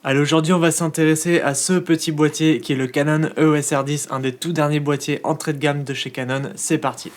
Allez, aujourd'hui on va s'intéresser à ce petit boîtier qui est le Canon EOS R10, un des tout derniers boîtiers entrée de gamme de chez Canon. C'est parti.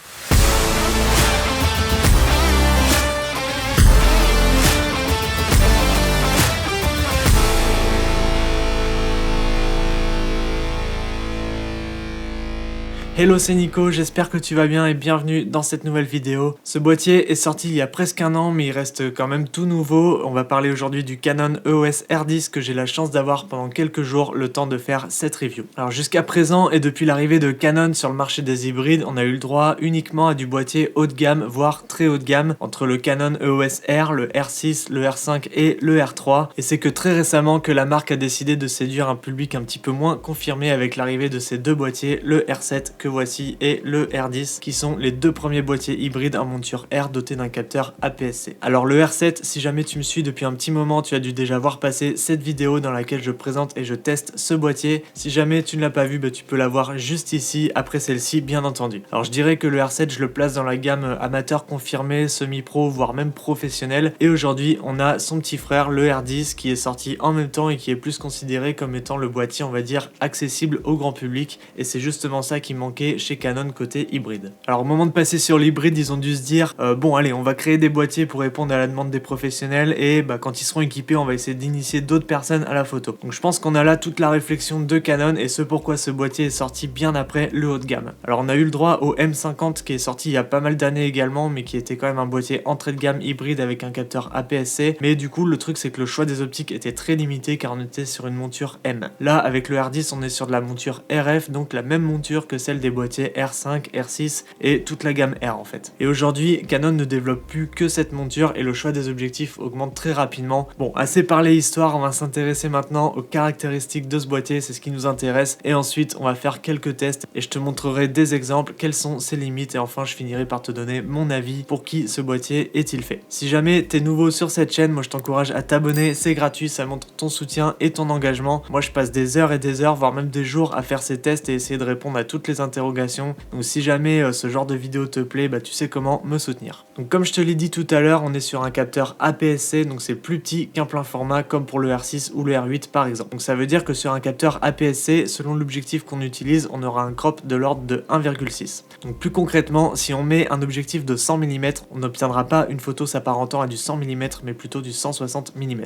Hello, c'est Nico, j'espère que tu vas bien et bienvenue dans cette nouvelle vidéo. Ce boîtier est sorti il y a presque un an mais il reste quand même tout nouveau. On va parler aujourd'hui du Canon EOS R10 que j'ai la chance d'avoir pendant quelques jours le temps de faire cette review. Alors jusqu'à présent et depuis l'arrivée de Canon sur le marché des hybrides, on a eu le droit uniquement à du boîtier haut de gamme voire très haut de gamme entre le Canon EOS R, le R6, le R5 et le R3. Et c'est que très récemment que la marque a décidé de séduire un public un petit peu moins confirmé avec l'arrivée de ces deux boîtiers, le R7 que voici et le R10 qui sont les deux premiers boîtiers hybrides en monture R dotés d'un capteur APS-C. Alors le R7, si jamais tu me suis depuis un petit moment, tu as dû déjà voir passer cette vidéo dans laquelle je présente et je teste ce boîtier. Si jamais tu ne l'as pas vu, tu peux la voir juste ici, après celle-ci bien entendu. Alors je dirais que le R7 je le place dans la gamme amateur confirmé, semi-pro voire même professionnel, et aujourd'hui on a son petit frère le R10 qui est sorti en même temps et qui est plus considéré comme étant le boîtier on va dire accessible au grand public, et c'est justement ça qui manquait chez Canon côté hybride. Alors au moment de passer sur l'hybride, ils ont dû se dire bon allez, on va créer des boîtiers pour répondre à la demande des professionnels, et quand ils seront équipés on va essayer d'initier d'autres personnes à la photo. Donc je pense qu'on a là toute la réflexion de Canon et ce pourquoi ce boîtier est sorti bien après le haut de gamme. Alors on a eu le droit au M50 qui est sorti il y a pas mal d'années également, mais qui était quand même un boîtier entrée de gamme hybride avec un capteur APS-C, mais du coup le truc c'est que le choix des optiques était très limité car on était sur une monture M. Là avec le R10 on est sur de la monture RF, donc la même monture que celle des boîtiers R5, R6 et toute la gamme R en fait. Et aujourd'hui, Canon ne développe plus que cette monture et le choix des objectifs augmente très rapidement. Bon, assez parlé histoire, on va s'intéresser maintenant aux caractéristiques de ce boîtier, c'est ce qui nous intéresse, et ensuite on va faire quelques tests et je te montrerai des exemples, quelles sont ses limites, et enfin je finirai par te donner mon avis pour qui ce boîtier est-il fait. Si jamais t'es nouveau sur cette chaîne, moi je t'encourage à t'abonner, c'est gratuit, ça montre ton soutien et ton engagement. Moi je passe des heures et des heures, voire même des jours à faire ces tests et essayer de répondre à toutes les interrogations. Donc si jamais ce genre de vidéo te plaît, tu sais comment me soutenir. Donc comme je te l'ai dit tout à l'heure, on est sur un capteur APS-C, donc c'est plus petit qu'un plein format comme pour le R6 ou le R8 par exemple. Donc ça veut dire que sur un capteur APS-C, selon l'objectif qu'on utilise, on aura un crop de l'ordre de 1,6. Donc plus concrètement, si on met un objectif de 100 mm, on n'obtiendra pas une photo s'apparentant à du 100 mm, mais plutôt du 160 mm.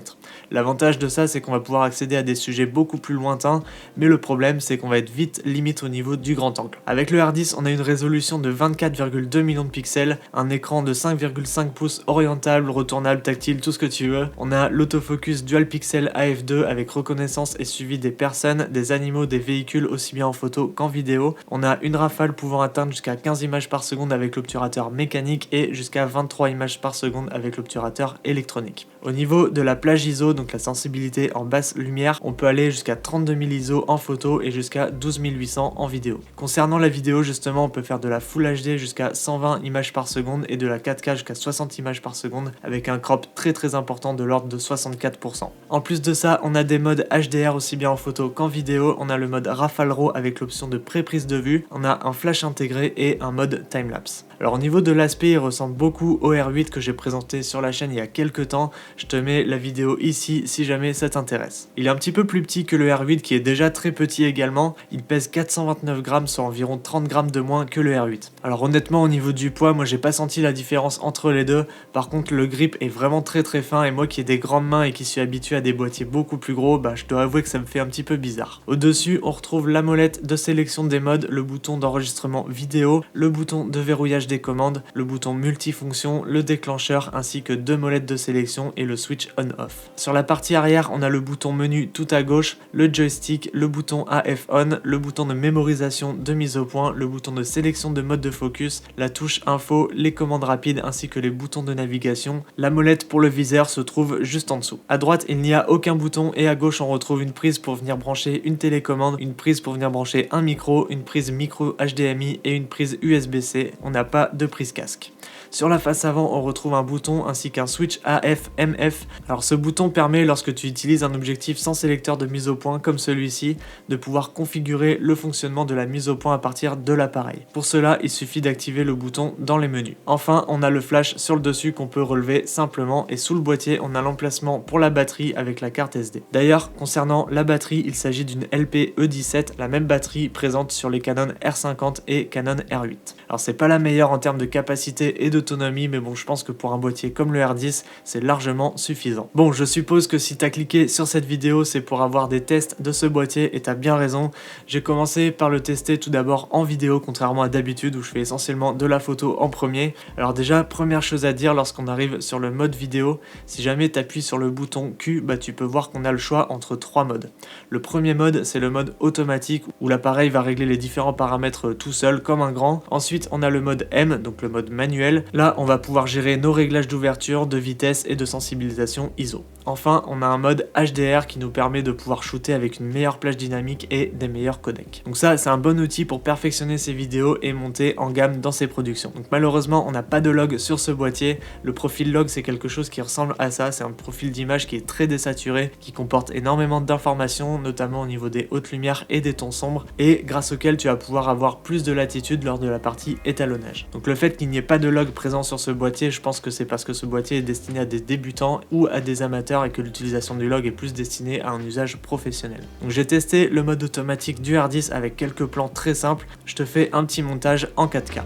L'avantage de ça, c'est qu'on va pouvoir accéder à des sujets beaucoup plus lointains, mais le problème, c'est qu'on va être vite limite au niveau du grand angle. Avec le R10, on a une résolution de 24,2 millions de pixels, un écran de 5,5 pouces orientable, retournable, tactile, tout ce que tu veux. On a l'autofocus dual pixel AF2 avec reconnaissance et suivi des personnes, des animaux, des véhicules aussi bien en photo qu'en vidéo. On a une rafale pouvant atteindre jusqu'à 15 images par seconde avec l'obturateur mécanique et jusqu'à 23 images par seconde avec l'obturateur électronique. Au niveau de la plage ISO, donc la sensibilité en basse lumière, on peut aller jusqu'à 32 000 ISO en photo et jusqu'à 12 800 en vidéo. Concernant la vidéo, justement, on peut faire de la Full HD jusqu'à 120 images par seconde et de la 4K jusqu'à 60 images par seconde avec un crop très important de l'ordre de 64%. En plus de ça, on a des modes HDR aussi bien en photo qu'en vidéo. On a le mode Rafale RAW avec l'option de pré-prise de vue. On a un flash intégré et un mode timelapse. Alors au niveau de l'aspect, il ressemble beaucoup au R8 que j'ai présenté sur la chaîne il y a quelques temps. Je te mets la vidéo ici si jamais ça t'intéresse. Il est un petit peu plus petit que le R8 qui est déjà très petit également. Il pèse 429 grammes, soit environ 30 grammes de moins que le R8. Alors honnêtement au niveau du poids, moi j'ai pas senti la différence entre les deux. Par contre le grip est vraiment très fin, et moi qui ai des grandes mains et qui suis habitué à des boîtiers beaucoup plus gros, je dois avouer que ça me fait un petit peu bizarre. Au-dessus on retrouve la molette de sélection des modes, le bouton d'enregistrement vidéo, le bouton de verrouillage des commandes, le bouton multifonction, le déclencheur ainsi que deux molettes de sélection et le switch on-off. Sur la partie arrière on a le bouton menu tout à gauche, le joystick, le bouton AF on, le bouton de mémorisation de mise au point, le bouton de sélection de mode de focus, la touche info, les commandes rapides ainsi que les boutons de navigation. La molette pour le viseur se trouve juste en dessous. À droite il n'y a aucun bouton et à gauche on retrouve une prise pour venir brancher une télécommande, une prise pour venir brancher un micro, une prise micro HDMI et une prise USB-C. On n'a pas de prise casque. Sur la face avant, on retrouve un bouton ainsi qu'un switch AF-MF. Alors ce bouton permet, lorsque tu utilises un objectif sans sélecteur de mise au point comme celui-ci, de pouvoir configurer le fonctionnement de la mise au point à partir de l'appareil. Pour cela, il suffit d'activer le bouton dans les menus. Enfin, on a le flash sur le dessus qu'on peut relever simplement, et sous le boîtier, on a l'emplacement pour la batterie avec la carte SD. D'ailleurs, concernant la batterie, il s'agit d'une LP-E17, la même batterie présente sur les Canon R50 et Canon R8. Alors c'est pas la meilleure en termes de capacité et d'autonomie, mais bon, je pense que pour un boîtier comme le R10, c'est largement suffisant. Bon, je suppose que si t'as cliqué sur cette vidéo, c'est pour avoir des tests de ce boîtier, et t'as bien raison. J'ai commencé par le tester tout d'abord en vidéo, contrairement à d'habitude où je fais essentiellement de la photo en premier. Alors déjà, première chose à dire lorsqu'on arrive sur le mode vidéo, si jamais t'appuies sur le bouton Q, tu peux voir qu'on a le choix entre 3 modes. Le premier mode, c'est le mode automatique où l'appareil va régler les différents paramètres tout seul comme un grand. Ensuite, on a le mode M, donc le mode manuel. Là, on va pouvoir gérer nos réglages d'ouverture, de vitesse et de sensibilisation ISO. Enfin, on a un mode HDR qui nous permet de pouvoir shooter avec une meilleure plage dynamique et des meilleurs codecs. Donc ça, c'est un bon outil pour perfectionner ses vidéos et monter en gamme dans ses productions. Donc malheureusement, on n'a pas de log sur ce boîtier. Le profil log, c'est quelque chose qui ressemble à ça. C'est un profil d'image qui est très désaturé, qui comporte énormément d'informations, notamment au niveau des hautes lumières et des tons sombres, et grâce auquel tu vas pouvoir avoir plus de latitude lors de la partie étalonnage. Donc le fait qu'il n'y ait pas de log présent sur ce boîtier, je pense que c'est parce que ce boîtier est destiné à des débutants ou à des amateurs, et que l'utilisation du log est plus destinée à un usage professionnel. Donc j'ai testé le mode automatique du R10 avec quelques plans très simples. Je te fais un petit montage en 4K.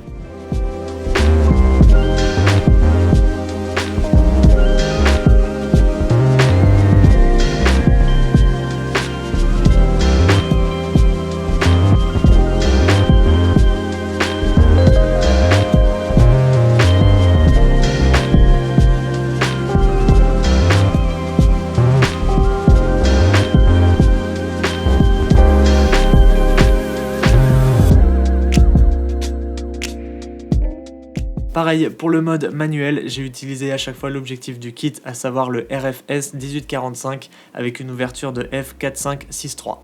Pareil, pour le mode manuel, j'ai utilisé à chaque fois l'objectif du kit, à savoir le RFS 1845 avec une ouverture de f4.5.6.3.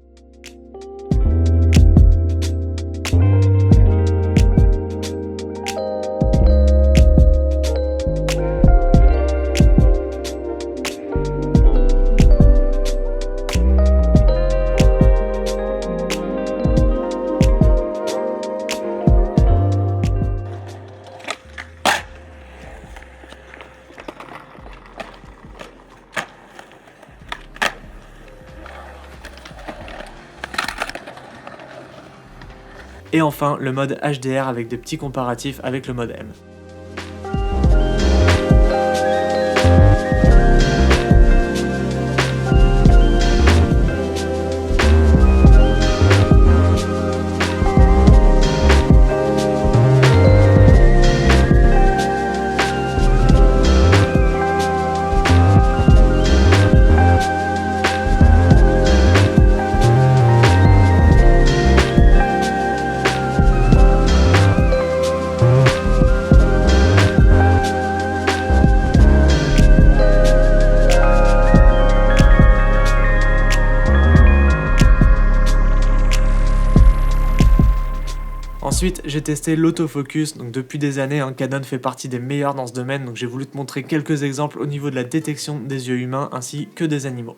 Et enfin, le mode HDR avec des petits comparatifs avec le mode M. Ensuite, j'ai testé l'autofocus, donc depuis des années, Canon fait partie des meilleurs dans ce domaine, donc j'ai voulu te montrer quelques exemples au niveau de la détection des yeux humains ainsi que des animaux.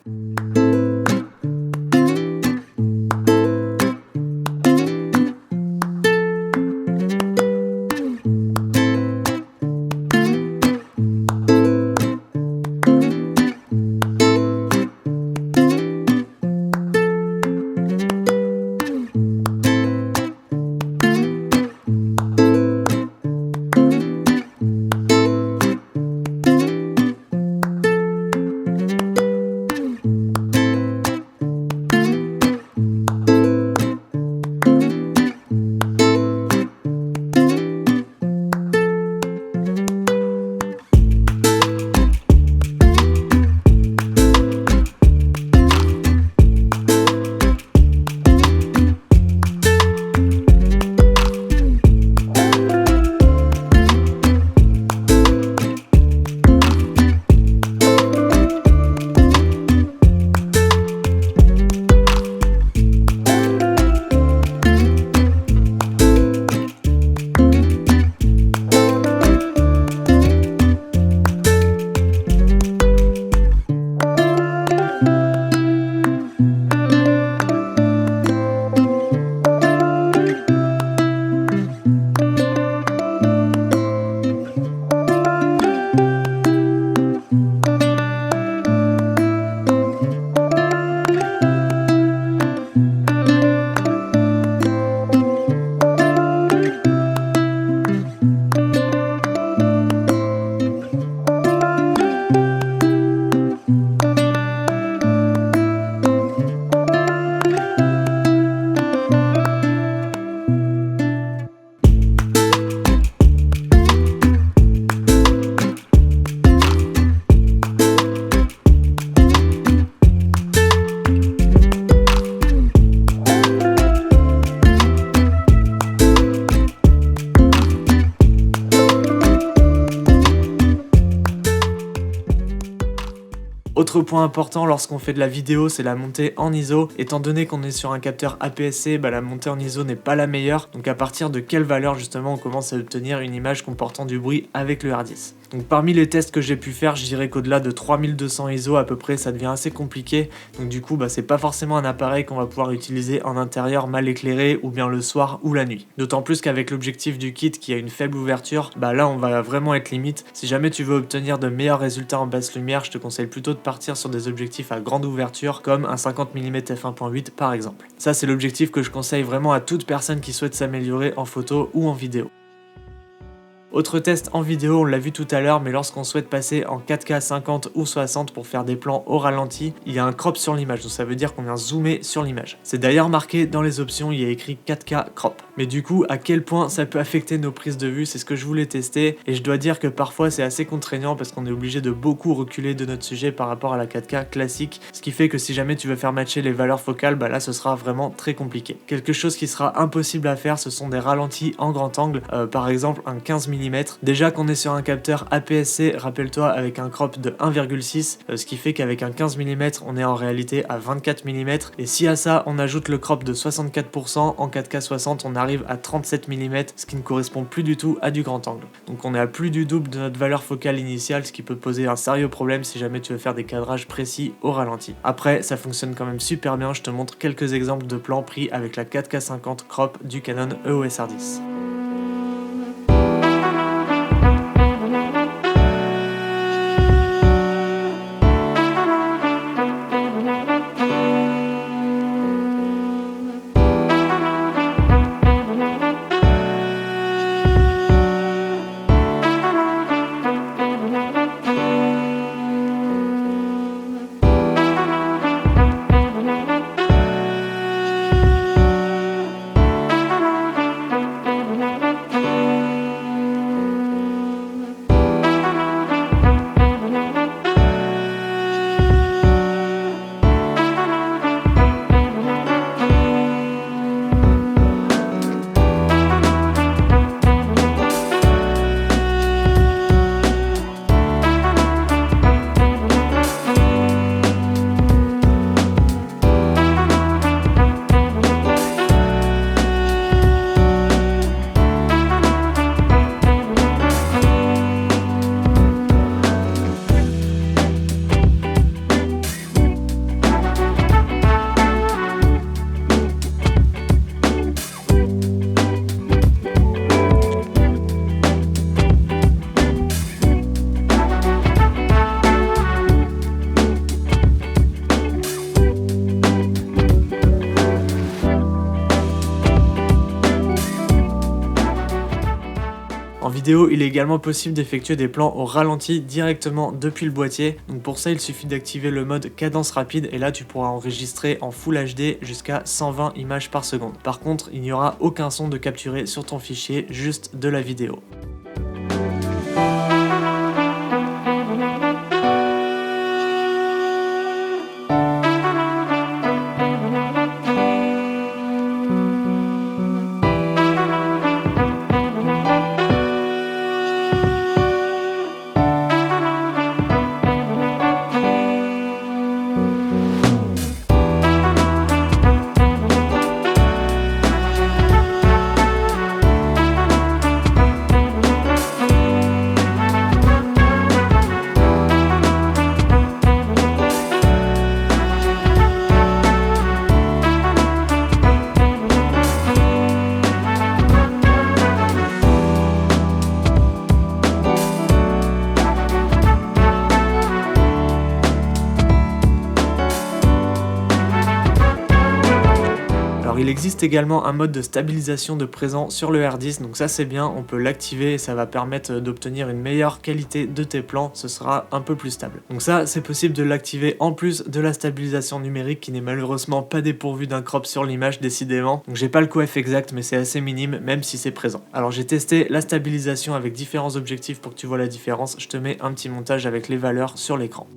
Autre point important lorsqu'on fait de la vidéo, c'est la montée en ISO. Étant donné qu'on est sur un capteur APS-C, la montée en ISO n'est pas la meilleure. Donc à partir de quelle valeur justement on commence à obtenir une image comportant du bruit avec le R10. Donc parmi les tests que j'ai pu faire, je dirais qu'au-delà de 3200 ISO à peu près, ça devient assez compliqué. Donc du coup, c'est pas forcément un appareil qu'on va pouvoir utiliser en intérieur mal éclairé ou bien le soir ou la nuit. D'autant plus qu'avec l'objectif du kit qui a une faible ouverture, là on va vraiment être limite. Si jamais tu veux obtenir de meilleurs résultats en basse lumière, je te conseille plutôt de partir sur des objectifs à grande ouverture comme un 50 mm f1.8 par exemple. Ça c'est l'objectif que je conseille vraiment à toute personne qui souhaite s'améliorer en photo ou en vidéo. Autre test en vidéo, on l'a vu tout à l'heure, mais lorsqu'on souhaite passer en 4K 50 ou 60 pour faire des plans au ralenti, il y a un crop sur l'image, donc ça veut dire qu'on vient zoomer sur l'image. C'est d'ailleurs marqué dans les options, il y a écrit 4K crop. Mais du coup, à quel point ça peut affecter nos prises de vue, c'est ce que je voulais tester, et je dois dire que parfois c'est assez contraignant parce qu'on est obligé de beaucoup reculer de notre sujet par rapport à la 4K classique, ce qui fait que si jamais tu veux faire matcher les valeurs focales, là ce sera vraiment très compliqué. Quelque chose qui sera impossible à faire, ce sont des ralentis en grand angle, par exemple un 15 mm. Déjà qu'on est sur un capteur APS-C, rappelle-toi, avec un crop de 1,6, ce qui fait qu'avec un 15 mm, on est en réalité à 24 mm, et si à ça on ajoute le crop de 64%, en 4K 60 on arrive à 37 mm, ce qui ne correspond plus du tout à du grand angle. Donc on est à plus du double de notre valeur focale initiale, ce qui peut poser un sérieux problème si jamais tu veux faire des cadrages précis au ralenti. Après, ça fonctionne quand même super bien, je te montre quelques exemples de plans pris avec la 4K 50 crop du Canon EOS R10. En vidéo, il est également possible d'effectuer des plans au ralenti directement depuis le boîtier. Donc pour ça, il suffit d'activer le mode cadence rapide et là tu pourras enregistrer en Full HD jusqu'à 120 images par seconde. Par contre, il n'y aura aucun son de capturé sur ton fichier, juste de la vidéo. Alors il existe également un mode de stabilisation de présent sur le R10, donc ça c'est bien, on peut l'activer et ça va permettre d'obtenir une meilleure qualité de tes plans, ce sera un peu plus stable. Donc ça c'est possible de l'activer en plus de la stabilisation numérique qui n'est malheureusement pas dépourvue d'un crop sur l'image décidément. Donc j'ai pas le coef exact mais c'est assez minime même si c'est présent. Alors j'ai testé la stabilisation avec différents objectifs pour que tu vois la différence, je te mets un petit montage avec les valeurs sur l'écran.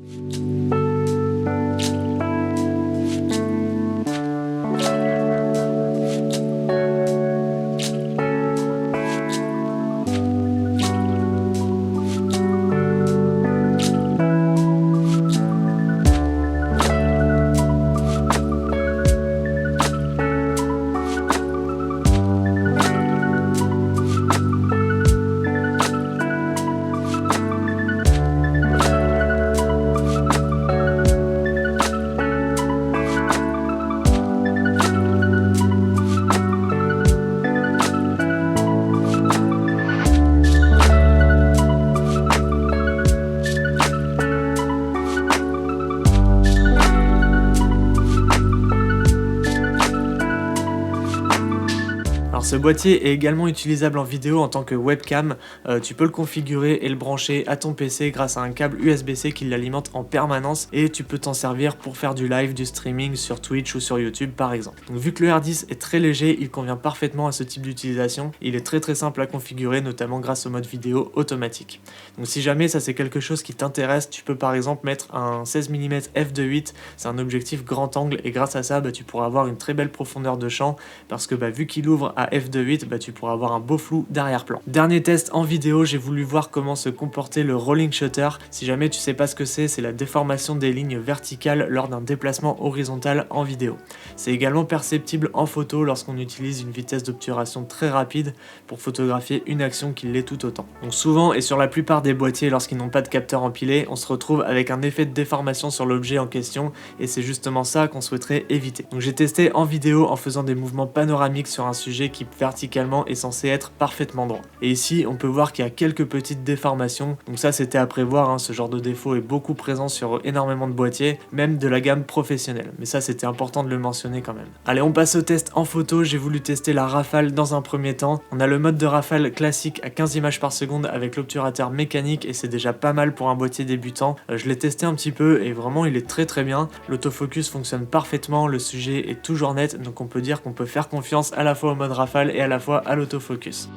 Ce boîtier est également utilisable en vidéo en tant que webcam, tu peux le configurer et le brancher à ton PC grâce à un câble USB-C qui l'alimente en permanence et tu peux t'en servir pour faire du live, du streaming sur Twitch ou sur YouTube par exemple. Donc vu que le R10 est très léger, il convient parfaitement à ce type d'utilisation, il est très simple à configurer notamment grâce au mode vidéo automatique. Donc si jamais ça c'est quelque chose qui t'intéresse, tu peux par exemple mettre un 16 mm f2.8, c'est un objectif grand angle et grâce à ça tu pourras avoir une très belle profondeur de champ parce que vu qu'il ouvre à f2.8, tu pourras avoir un beau flou d'arrière-plan. Dernier test en vidéo, j'ai voulu voir comment se comportait le rolling shutter. Si jamais tu sais pas ce que c'est la déformation des lignes verticales lors d'un déplacement horizontal en vidéo. C'est également perceptible en photo lorsqu'on utilise une vitesse d'obturation très rapide pour photographier une action qui l'est tout autant. Donc souvent et sur la plupart des boîtiers, lorsqu'ils n'ont pas de capteur empilé, on se retrouve avec un effet de déformation sur l'objet en question et c'est justement ça qu'on souhaiterait éviter. Donc j'ai testé en vidéo en faisant des mouvements panoramiques sur un sujet qui verticalement est censé être parfaitement droit. Et ici on peut voir qu'il y a quelques petites déformations, donc ça c'était à prévoir, ce genre de défaut est beaucoup présent sur énormément de boîtiers, même de la gamme professionnelle, mais ça c'était important de le mentionner quand même. Allez, on passe au test en photo. J'ai voulu tester la rafale dans un premier temps. On a le mode de rafale classique à 15 images par seconde avec l'obturateur mécanique et c'est déjà pas mal pour un boîtier débutant. Je l'ai testé un petit peu et vraiment il est très bien. L'autofocus fonctionne parfaitement, le sujet est toujours net, donc on peut dire qu'on peut faire confiance à la fois au mode rafale et à la fois à l'autofocus.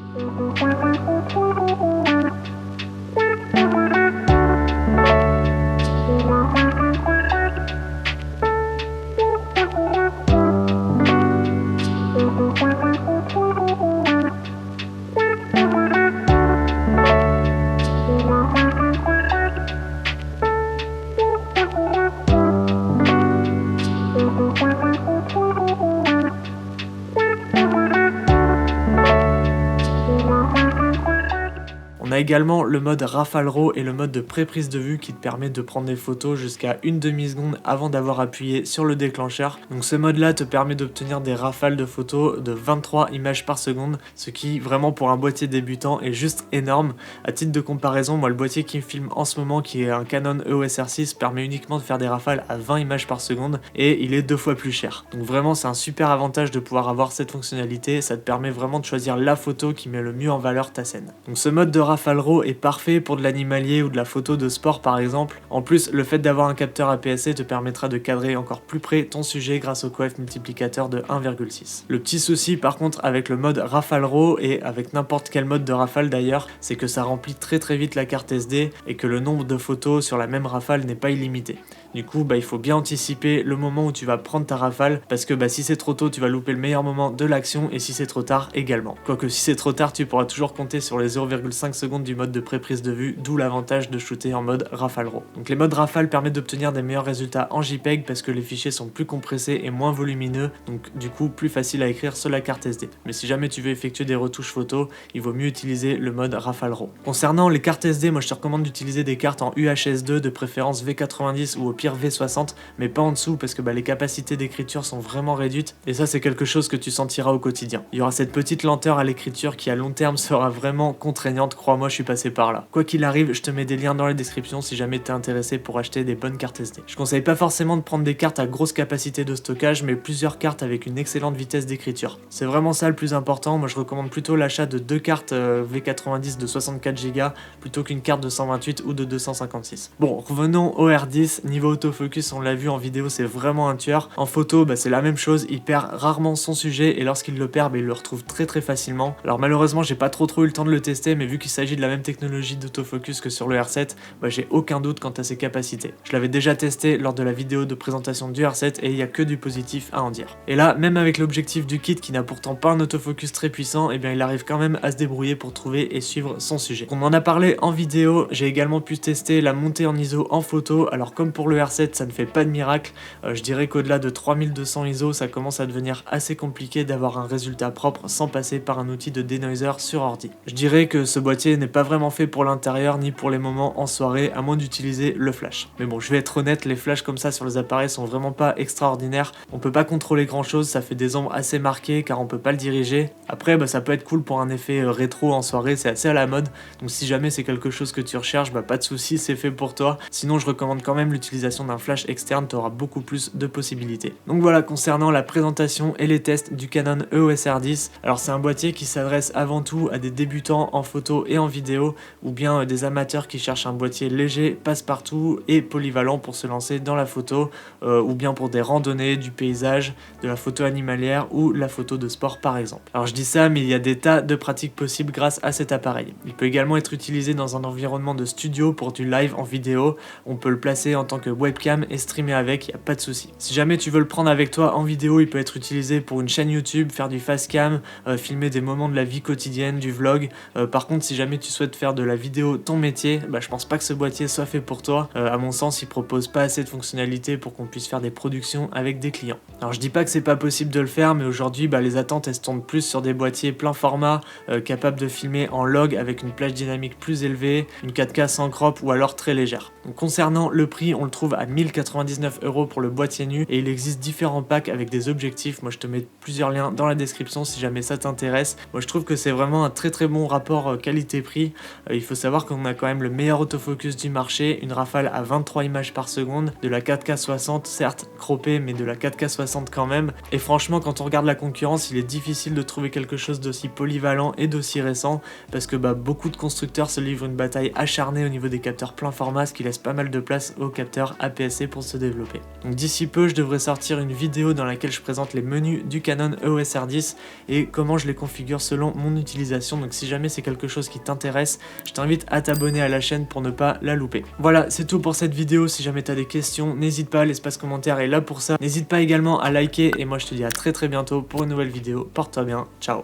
On a également le mode Rafale RAW et le mode de pré-prise de vue qui te permet de prendre des photos jusqu'à une demi-seconde avant d'avoir appuyé sur le déclencheur. Donc ce mode là te permet d'obtenir des rafales de photos de 23 images par seconde, ce qui vraiment pour un boîtier débutant est juste énorme. À titre de comparaison, moi le boîtier qui me filme en ce moment qui est un Canon EOS R6 permet uniquement de faire des rafales à 20 images par seconde et il est 2 fois plus cher. Donc vraiment c'est un super avantage de pouvoir avoir cette fonctionnalité, ça te permet vraiment de choisir la photo qui met le mieux en valeur ta scène. Donc ce mode de rafale RAW est parfait pour de l'animalier ou de la photo de sport par exemple. En plus, le fait d'avoir un capteur APS-C te permettra de cadrer encore plus près ton sujet grâce au coef multiplicateur de 1,6. Le petit souci par contre avec le mode Rafale RAW et avec n'importe quel mode de rafale d'ailleurs, c'est que ça remplit très vite la carte SD et que le nombre de photos sur la même rafale n'est pas illimité. Du coup, il faut bien anticiper le moment où tu vas prendre ta rafale parce que si c'est trop tôt, tu vas louper le meilleur moment de l'action et si c'est trop tard également. Quoique si c'est trop tard, tu pourras toujours compter sur les 0,5 secondes du mode de pré-prise de vue, d'où l'avantage de shooter en mode Rafale RAW. Donc les modes rafale permettent d'obtenir des meilleurs résultats en JPEG parce que les fichiers sont plus compressés et moins volumineux, donc du coup plus facile à écrire sur la carte SD. Mais si jamais tu veux effectuer des retouches photos, il vaut mieux utiliser le mode Rafale RAW. Concernant les cartes SD, moi je te recommande d'utiliser des cartes en UHS-2, de préférence V90 ou au pire V60, mais pas en dessous parce que les capacités d'écriture sont vraiment réduites et ça c'est quelque chose que tu sentiras au quotidien. Il y aura cette petite lenteur à l'écriture qui à long terme sera vraiment contraignante, crois-moi, je suis passé par là. Quoi qu'il arrive, je te mets des liens dans la description si jamais t'es intéressé pour acheter des bonnes cartes SD. Je conseille pas forcément de prendre des cartes à grosse capacité de stockage, mais plusieurs cartes avec une excellente vitesse d'écriture. C'est vraiment ça le plus important. Moi je recommande plutôt l'achat de 2 cartes V90 de 64 Go plutôt qu'une carte de 128 ou de 256. Bon, revenons au R10. Niveau autofocus, on l'a vu en vidéo, c'est vraiment un tueur. En photo, c'est la même chose, il perd rarement son sujet et lorsqu'il le perd, il le retrouve très facilement. Alors malheureusement, j'ai pas trop eu le temps de le tester, mais vu qu'il s'agit de la même technologie d'autofocus que sur le R7, j'ai aucun doute quant à ses capacités. Je l'avais déjà testé lors de la vidéo de présentation du R7 et il y a que du positif à en dire. Et là, même avec l'objectif du kit qui n'a pourtant pas un autofocus très puissant, il arrive quand même à se débrouiller pour trouver et suivre son sujet. On en a parlé en vidéo, j'ai également pu tester la montée en ISO en photo. Alors comme pour le R7, ça ne fait pas de miracle, je dirais qu'au-delà de 3200 ISO, ça commence à devenir assez compliqué d'avoir un résultat propre sans passer par un outil de denoiser sur ordi. Je dirais que ce boîtier n'est pas vraiment fait pour l'intérieur ni pour les moments en soirée, à moins d'utiliser le flash. Mais bon, je vais être honnête, les flashs comme ça sur les appareils sont vraiment pas extraordinaires. On peut pas contrôler grand chose, ça fait des ombres assez marquées car on peut pas le diriger. Après, ça peut être cool pour un effet rétro en soirée, c'est assez à la mode. Donc si jamais c'est quelque chose que tu recherches, pas de souci, c'est fait pour toi. Sinon, je recommande quand même l'utilisation l'utilisation d'un flash externe, tu auras beaucoup plus de possibilités. Donc voilà, concernant la présentation et les tests du Canon EOS R10, alors c'est un boîtier qui s'adresse avant tout à des débutants en photo et en vidéo, ou bien des amateurs qui cherchent un boîtier léger, passe-partout et polyvalent pour se lancer dans la photo, ou bien pour des randonnées, du paysage, de la photo animalière ou la photo de sport par exemple. Alors je dis ça, mais il y a des tas de pratiques possibles grâce à cet appareil. Il peut également être utilisé dans un environnement de studio pour du live en vidéo, on peut le placer en tant que webcam et streamer avec, il n'y a pas de souci. Si jamais tu veux le prendre avec toi en vidéo, il peut être utilisé pour une chaîne YouTube, faire du fast cam, filmer des moments de la vie quotidienne, du vlog. Par contre, si jamais tu souhaites faire de la vidéo ton métier, je pense pas que ce boîtier soit fait pour toi. À mon sens, il propose pas assez de fonctionnalités pour qu'on puisse faire des productions avec des clients. Alors je dis pas que c'est pas possible de le faire, mais aujourd'hui les attentes elles se tournent plus sur des boîtiers plein format, capables de filmer en log avec une plage dynamique plus élevée, une 4K sans crop ou alors très légère. Donc, concernant le prix, on le trouve à 1099 € pour le boîtier nu et il existe différents packs avec des objectifs. Moi je te mets plusieurs liens dans la description si jamais ça t'intéresse. Moi je trouve que c'est vraiment un très bon rapport qualité-prix. Il faut savoir qu'on a quand même le meilleur autofocus du marché, une rafale à 23 images par seconde, de la 4K 60, certes croppée mais de la 4K 60 quand même. Et franchement quand on regarde la concurrence, il est difficile de trouver quelque chose d'aussi polyvalent et d'aussi récent parce que beaucoup de constructeurs se livrent une bataille acharnée au niveau des capteurs plein format, ce qui laisse pas mal de place aux capteurs APS-C pour se développer. Donc d'ici peu je devrais sortir une vidéo dans laquelle je présente les menus du Canon EOS R10 et comment je les configure selon mon utilisation. Donc si jamais c'est quelque chose qui t'intéresse, je t'invite à t'abonner à la chaîne pour ne pas la louper. Voilà, c'est tout pour cette vidéo. Si jamais tu as des questions, n'hésite pas, l'espace commentaire est là pour ça. N'hésite pas également à liker et moi je te dis à très bientôt pour une nouvelle vidéo. Porte-toi bien, ciao.